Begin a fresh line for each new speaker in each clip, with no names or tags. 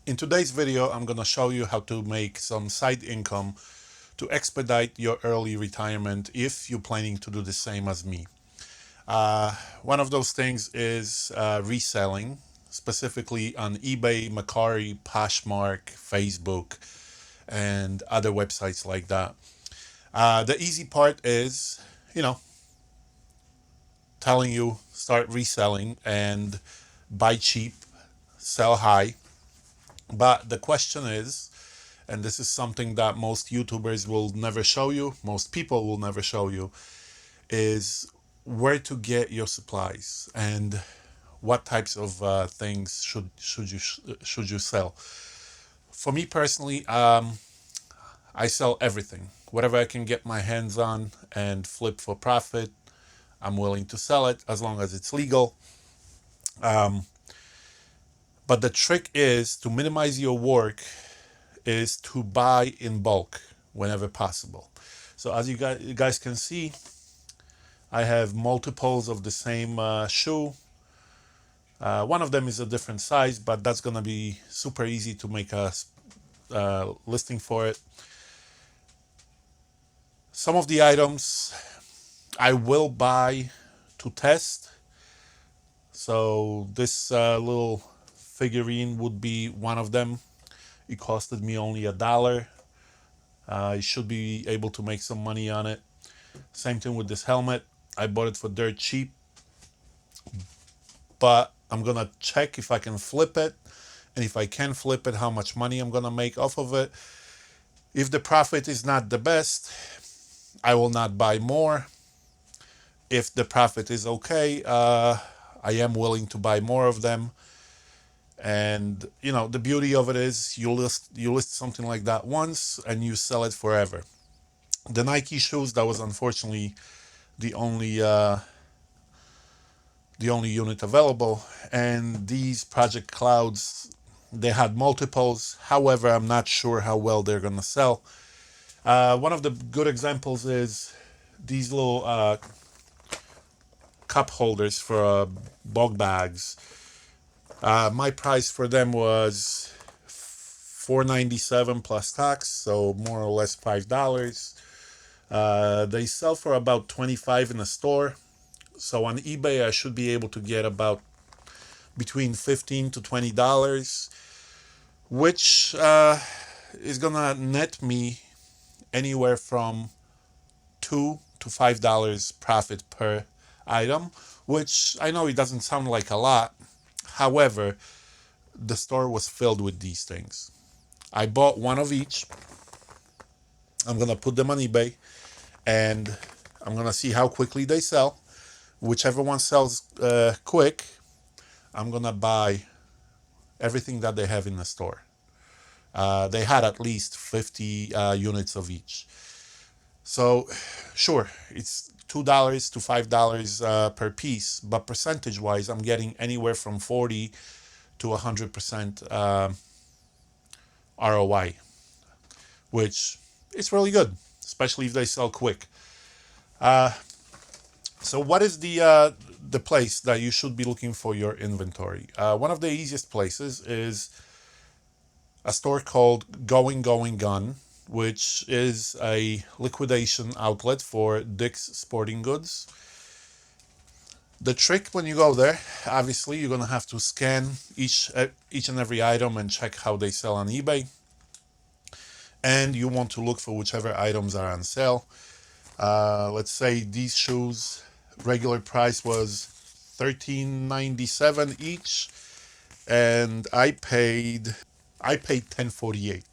In today's video, I'm going to show you how to make some side income to expedite your early retirement if you're planning to do the same as me. One of those things is reselling, specifically on eBay, Mercari, Poshmark, Facebook, and other websites like that. The easy part is, you know, telling you start reselling and buy cheap, sell high. But the question is, and this is something that most YouTubers will never show you, most people will never show you, is where to get your supplies and what types of things should you sell. For me personally, I sell everything, whatever I can get my hands on and flip for profit. I'm willing to sell it as long as it's legal. Um, but the trick is to minimize your work is to buy in bulk whenever possible. So as you guys can see, I have multiples of the same shoe. One of them is a different size, but that's gonna be super easy to make a listing for it. Some of the items I will buy to test. So this little figurine would be one of them. It costed me only $1. I should be able to make some money on it. Same thing with this helmet. I bought it for dirt cheap, but I'm gonna check if I can flip it, and if I can flip it, how much money I'm gonna make off of it. If the profit is not the best, I will not buy more. If the profit is okay, I am willing to buy more of them. And you know, the beauty of it is you list something like that once and you sell it forever. The Nike shoes, that was unfortunately the only uh, the only unit available, and these Project Clouds, they had multiples. However, I'm not sure how well they're gonna sell. One of the good examples is these little cup holders for bog bags. My price for them was $4.97 plus tax, so more or less $5. They sell for about 25 in the store. So on eBay, I should be able to get about between $15 to $20, which is gonna net me anywhere from $2 to $5 profit per item, which I know it doesn't sound like a lot. However, the store was filled with these things. I bought one of each. I'm gonna put them on eBay and I'm gonna see how quickly they sell. Whichever one sells quick, I'm gonna buy everything that they have in the store. They had at least 50 units of each. So, sure, it's $2 to $5 per piece, but percentage-wise, I'm getting anywhere from 40 to 100% ROI, which is really good, especially if they sell quick. Uh, so, what is the place that you should be looking for your inventory? One of the easiest places is a store called Going Gun, which is a liquidation outlet for Dick's Sporting Goods. The trick when you go there, obviously, you're gonna have to scan each and every item and check how they sell on eBay, and you want to look for whichever items are on sale. Let's say these shoes, regular price was $13.97 each, and I paid $10.48.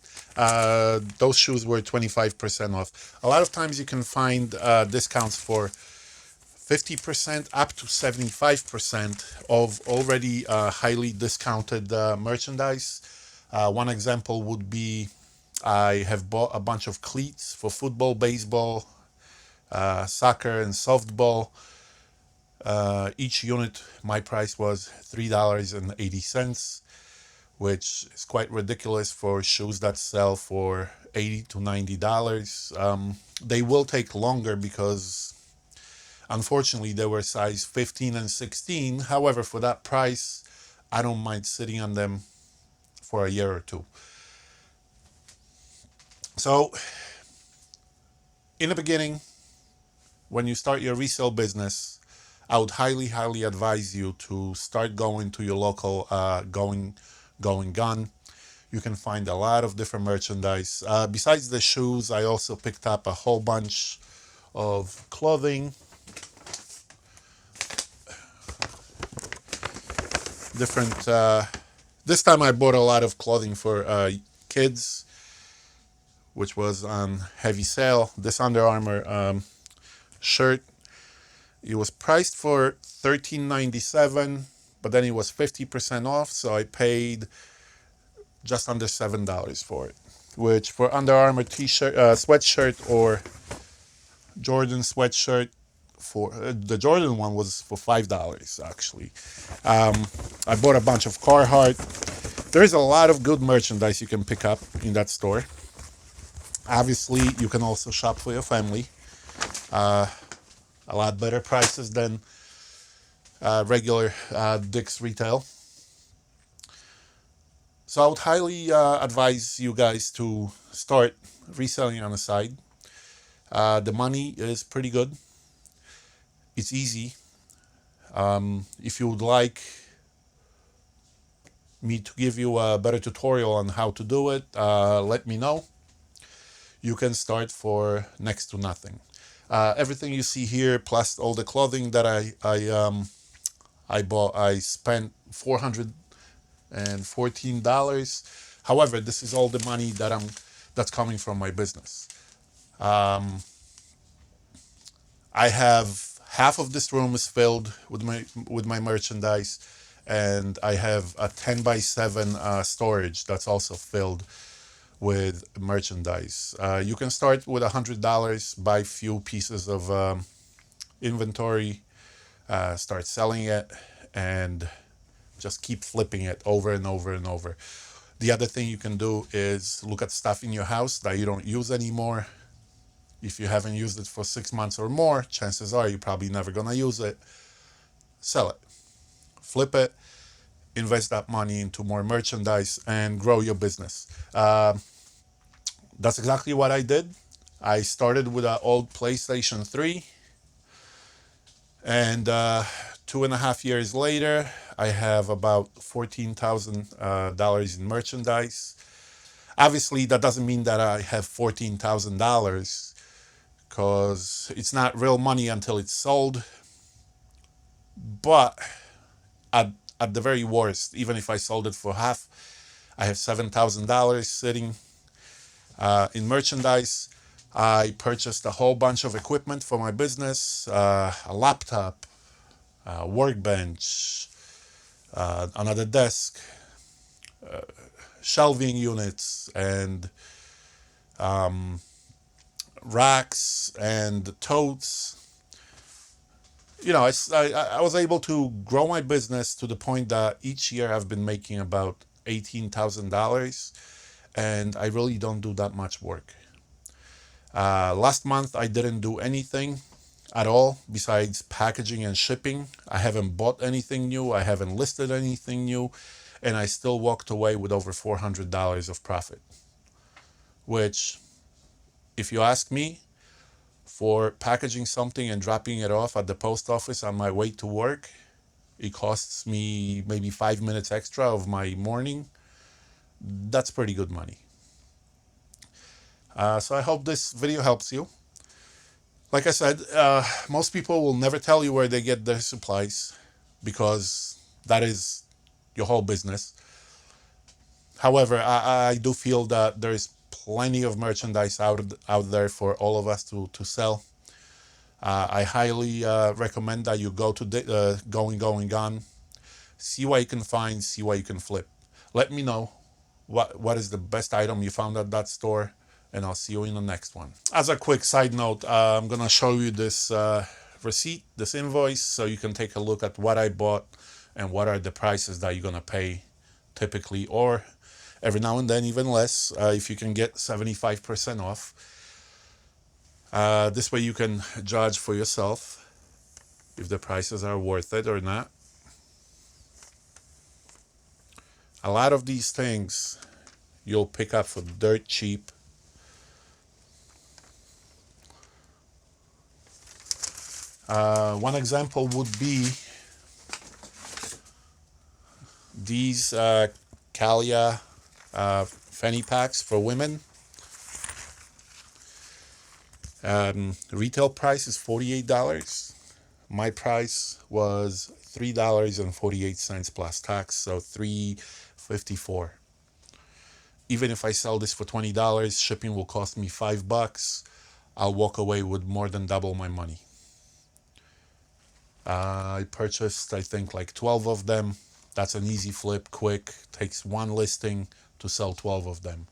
Those shoes were 25% off. A lot of times you can find discounts for 50% up to 75% of already highly discounted merchandise. One example would be I have bought a bunch of cleats for football, baseball, soccer, and softball. Each unit, my price was $3.80, which is quite ridiculous for shoes that sell for $80 to $90. They will take longer because unfortunately they were size 15 and 16. However, for that price, I don't mind sitting on them for a year or two. So in the beginning, when you start your resale business, I would highly advise you to start going to your local going gun. You can find a lot of different merchandise. Besides the shoes, I also picked up a whole bunch of clothing, different. This time I bought a lot of clothing for kids, which was on heavy sale. This Under Armour shirt, it was priced for $13.97, but then it was 50% off, so I paid just under $7 for it. Which for Under Armour t-shirt, sweatshirt, or Jordan sweatshirt, for the Jordan one was for $5 actually. I bought a bunch of Carhartt. There's a lot of good merchandise you can pick up in that store. Obviously, you can also shop for your family. A lot better prices than regular Dick's retail. So I would highly advise you guys to start reselling on the side. The money is pretty good. It's easy. If you would like me to give you a better tutorial on how to do it, let me know. You can start for next to nothing. Everything you see here, plus all the clothing that I bought, I spent $414. However, this is all the money that's coming from my business. I have half of this room is filled with my merchandise, and I have a 10 by 7 storage that's also filled with merchandise. You can start with $100, buy few pieces of inventory, start selling it, and just keep flipping it over and over and over. The other thing you can do is look at stuff in your house that you don't use anymore. If you haven't used it for 6 months or more, chances are you're probably never gonna use it. Sell it, flip it, invest that money into more merchandise, and grow your business. That's exactly what I did. I started with an old PlayStation 3, and 2.5 years later, I have about $14,000 in merchandise. Obviously, that doesn't mean that I have $14,000, because it's not real money until it's sold. But at, at the very worst, even if I sold it for half, I have $7,000 sitting in merchandise. I purchased a whole bunch of equipment for my business, a laptop, a workbench, another desk, shelving units, and racks and totes. I was able to grow my business to the point that each year I've been making about $18,000, and I really don't do that much work. Last month I didn't do anything at all besides packaging and shipping. I haven't bought anything new, I haven't listed anything new, and I still walked away with over $400 of profit. Which, if you ask me, for packaging something and dropping it off at the post office on my way to work, it costs me maybe 5 minutes extra of my morning. That's pretty good money. So I hope this video helps you. Like I said, most people will never tell you where they get their supplies, because that is your whole business. However, I do feel that there is plenty of merchandise out there for all of us to sell. I highly recommend that you go to Going Gone, see what you can find, see what you can flip. Let me know what is the best item you found at that store, and I'll see you in the next one. As a quick side note, I'm gonna show you this receipt, this invoice, so you can take a look at what I bought and what are the prices that you're gonna pay typically, or every now and then even less, if you can get 75% off. This way you can judge for yourself if the prices are worth it or not. A lot of these things you'll pick up for dirt cheap. One example would be these Calia fanny packs for women. Retail price is $48. My price was $3.48 plus tax, so $3.54. Even if I sell this for $20, shipping will cost me $5. I'll walk away with more than double my money. I purchased, I think, like 12 of them. That's an easy flip, quick. Takes one listing to sell 12 of them.